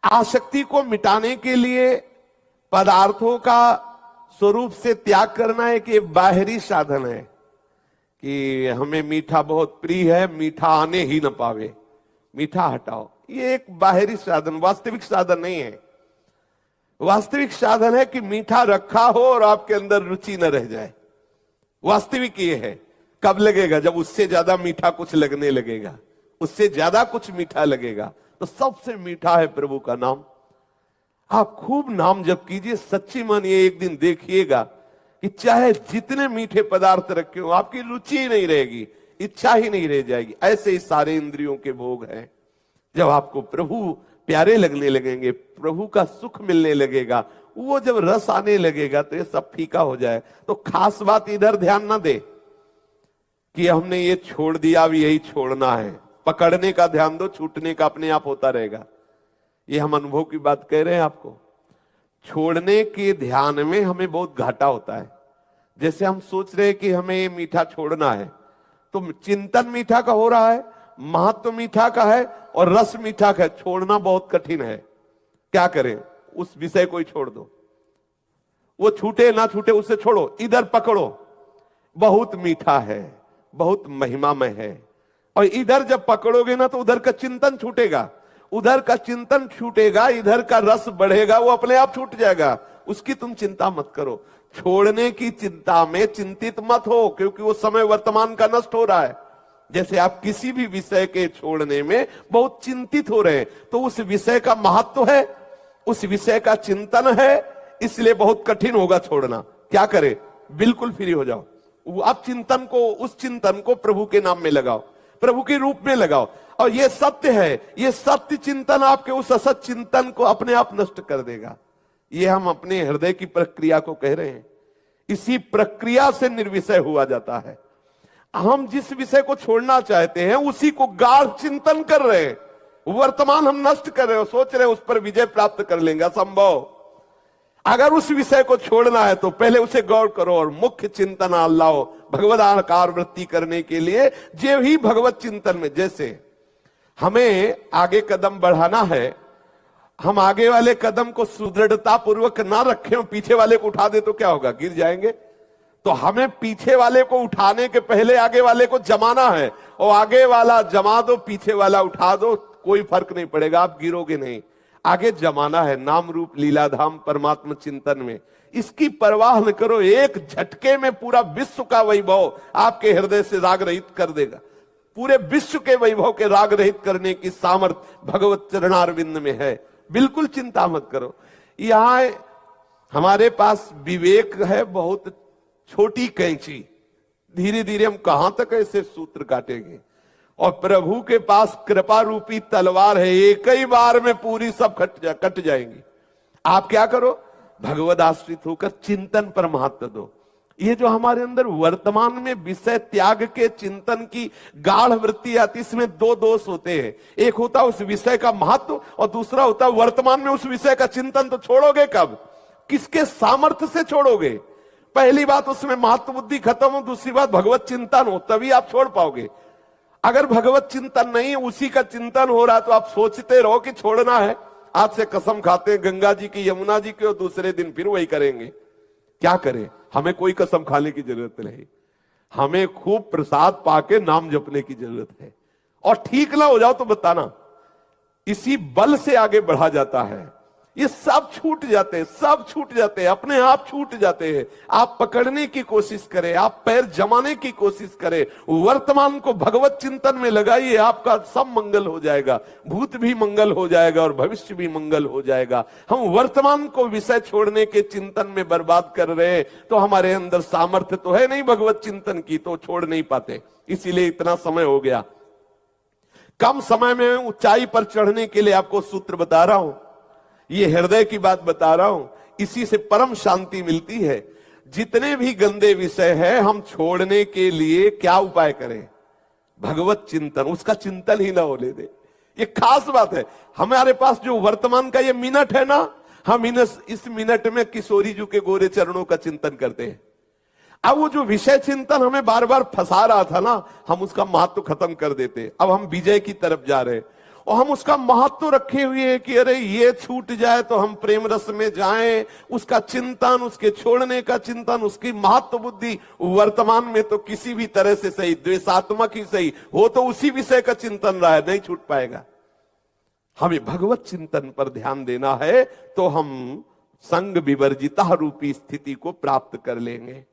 आसक्ति को मिटाने के लिए पदार्थों का स्वरूप से त्याग करना एक ये बाहरी साधन है कि हमें मीठा बहुत प्रिय है, मीठा आने ही न पावे, मीठा हटाओ। ये एक बाहरी साधन, वास्तविक साधन नहीं है। वास्तविक साधन है कि मीठा रखा हो और आपके अंदर रुचि न रह जाए। वास्तविक ये है। कब लगेगा? जब उससे ज्यादा मीठा कुछ लगने लगेगा, उससे ज्यादा कुछ मीठा लगेगा। तो सबसे मीठा है प्रभु का नाम। आप खूब नाम जप कीजिए, सच्ची मानिए एक दिन देखिएगा कि चाहे जितने मीठे पदार्थ रखे हो आपकी रुचि ही नहीं रहेगी, इच्छा ही नहीं रह जाएगी। ऐसे ही सारे इंद्रियों के भोग हैं। जब आपको प्रभु प्यारे लगने लगेंगे, प्रभु का सुख मिलने लगेगा, वो जब रस आने लगेगा तो ये सब फीका हो जाए। तो खास बात इधर ध्यान ना दे कि हमने ये छोड़ दिया, अब यही छोड़ना है। पकड़ने का ध्यान दो, छूटने का अपने आप होता रहेगा। ये हम अनुभव की बात कह रहे हैं आपको। छोड़ने के ध्यान में हमें बहुत घाटा होता है। जैसे हम सोच रहे हैं कि हमें ये मीठा छोड़ना है, तो चिंतन मीठा का हो रहा है, महत्व मीठा का है और रस मीठा का है। छोड़ना बहुत कठिन है। क्या करें? उस विषय को ही छोड़ दो। वो छूटे ना छूटे उसे छोड़ो, इधर पकड़ो। बहुत मीठा है, बहुत महिमामय है। और इधर जब पकड़ोगे ना तो उधर का चिंतन छूटेगा, उधर का चिंतन छूटेगा, इधर का रस बढ़ेगा, वो अपने आप छूट जाएगा। उसकी तुम चिंता मत करो। छोड़ने की चिंता में चिंतित मत हो, क्योंकि वो समय वर्तमान का नष्ट हो रहा है। जैसे आप किसी भी विषय के छोड़ने में बहुत चिंतित हो रहे हैं, तो उस विषय का महत्व है, उस विषय का चिंतन है, इसलिए बहुत कठिन होगा छोड़ना। क्या करें? बिल्कुल फ्री हो जाओ। आप चिंतन को, उस चिंतन को प्रभु के नाम में लगाओ, प्रभु के रूप में लगाओ। और ये सत्य है, ये सत्य चिंतन आपके उस असत चिंतन को अपने आप नष्ट कर देगा। ये हम अपने हृदय की प्रक्रिया को कह रहे हैं। इसी प्रक्रिया से निर्विषय हुआ जाता है। हम जिस विषय को छोड़ना चाहते हैं उसी को गाढ़ चिंतन कर रहे हैं। वर्तमान हम नष्ट कर रहे हो, सोच रहे हैं उस पर विजय प्राप्त कर लेंगे, असंभव। अगर उस विषय को छोड़ना है तो पहले उसे गौर करो और मुख्य चिंतन लाओ भगवदाकार वृत्ति करने के लिए। जो ही भगवत चिंतन में, जैसे हमें आगे कदम बढ़ाना है, हम आगे वाले कदम को सुदृढ़ता पूर्वक ना रखें और पीछे वाले को उठा दे तो क्या होगा? गिर जाएंगे। तो हमें पीछे वाले को उठाने के पहले आगे वाले को जमाना है। और आगे वाला जमा दो, पीछे वाला उठा दो, कोई फर्क नहीं पड़ेगा, आप गिरोगे नहीं। आगे जमाना है नाम रूप लीलाधाम परमात्मा चिंतन में। इसकी परवाह न करो, एक झटके में पूरा विश्व का वैभव आपके हृदय से राग रहित कर देगा। पूरे विश्व के वैभव के राग रहित करने की सामर्थ्य भगवत चरणारविंद में है। बिल्कुल चिंता मत करो। यहां हमारे पास विवेक है, बहुत छोटी कैंची। धीरे धीरे हम कहां तक ऐसे सूत्र काटेंगे। और प्रभु के पास कृपा रूपी तलवार है, एक ही बार में पूरी सब कट जाएंगी। आप क्या करो? भगवद आश्रित होकर चिंतन पर महत्व दो। ये जो हमारे अंदर वर्तमान में विषय त्याग के चिंतन की गाढ़ वृत्ति आती, इसमें दो दोष होते हैं। एक होता है उस विषय का महत्व और दूसरा होता है वर्तमान में उस विषय का चिंतन। तो छोड़ोगे कब? किसके सामर्थ्य से छोड़ोगे? पहली बात उसमें महत्व बुद्धि खत्म हो, दूसरी बात भगवत चिंतन हो, तभी आप छोड़ पाओगे। अगर भगवत चिंतन नहीं, उसी का चिंतन हो रहा तो आप सोचते रहो कि छोड़ना है। आज से कसम खाते हैं गंगा जी की, यमुना जी की, और दूसरे दिन फिर वही करेंगे। क्या करें? हमें कोई कसम खाने की जरूरत नहीं। हमें खूब प्रसाद पाके नाम जपने की जरूरत है। और ठीक ना हो जाओ तो बताना, इसी बल से आगे बढ़ा जाता है। ये सब छूट जाते हैं, सब छूट जाते हैं, अपने आप छूट जाते हैं। आप पकड़ने की कोशिश करें, आप पैर जमाने की कोशिश करें, वर्तमान को भगवत चिंतन में लगाइए, आपका सब मंगल हो जाएगा। भूत भी मंगल हो जाएगा और भविष्य भी मंगल हो जाएगा। हम वर्तमान को विषय छोड़ने के चिंतन में बर्बाद कर रहे हैं, तो हमारे अंदर सामर्थ्य तो है नहीं भगवत चिंतन की, तो छोड़ नहीं पाते। इसीलिए इतना समय हो गया। कम समय में ऊंचाई पर चढ़ने के लिए आपको सूत्र बता रहा हूं, ये हृदय की बात बता रहा हूं। इसी से परम शांति मिलती है। जितने भी गंदे विषय हैं, हम छोड़ने के लिए क्या उपाय करें? भगवत चिंतन, उसका चिंतन ही ना होने दे। ये खास बात है। हमारे पास जो वर्तमान का ये मिनट है ना, हम इस मिनट में किशोरी जी के गोरे चरणों का चिंतन करते हैं। अब वो जो विषय चिंतन हमें बार बार फंसा रहा था ना, हम उसका महत्व खत्म कर देते। अब हम विजय की तरफ जा रहे हैं। और हम उसका महत्व रखे हुए हैं कि अरे ये छूट जाए तो हम प्रेम रस में जाएं, उसका चिंतन, उसके छोड़ने का चिंतन, उसकी महत्व बुद्धि वर्तमान में तो किसी भी तरह से सही, द्वेषात्मक ही सही हो तो उसी विषय का चिंतन रहा है, नहीं छूट पाएगा। हमें भगवत चिंतन पर ध्यान देना है तो हम संग विवर्जिता रूपी स्थिति को प्राप्त कर लेंगे।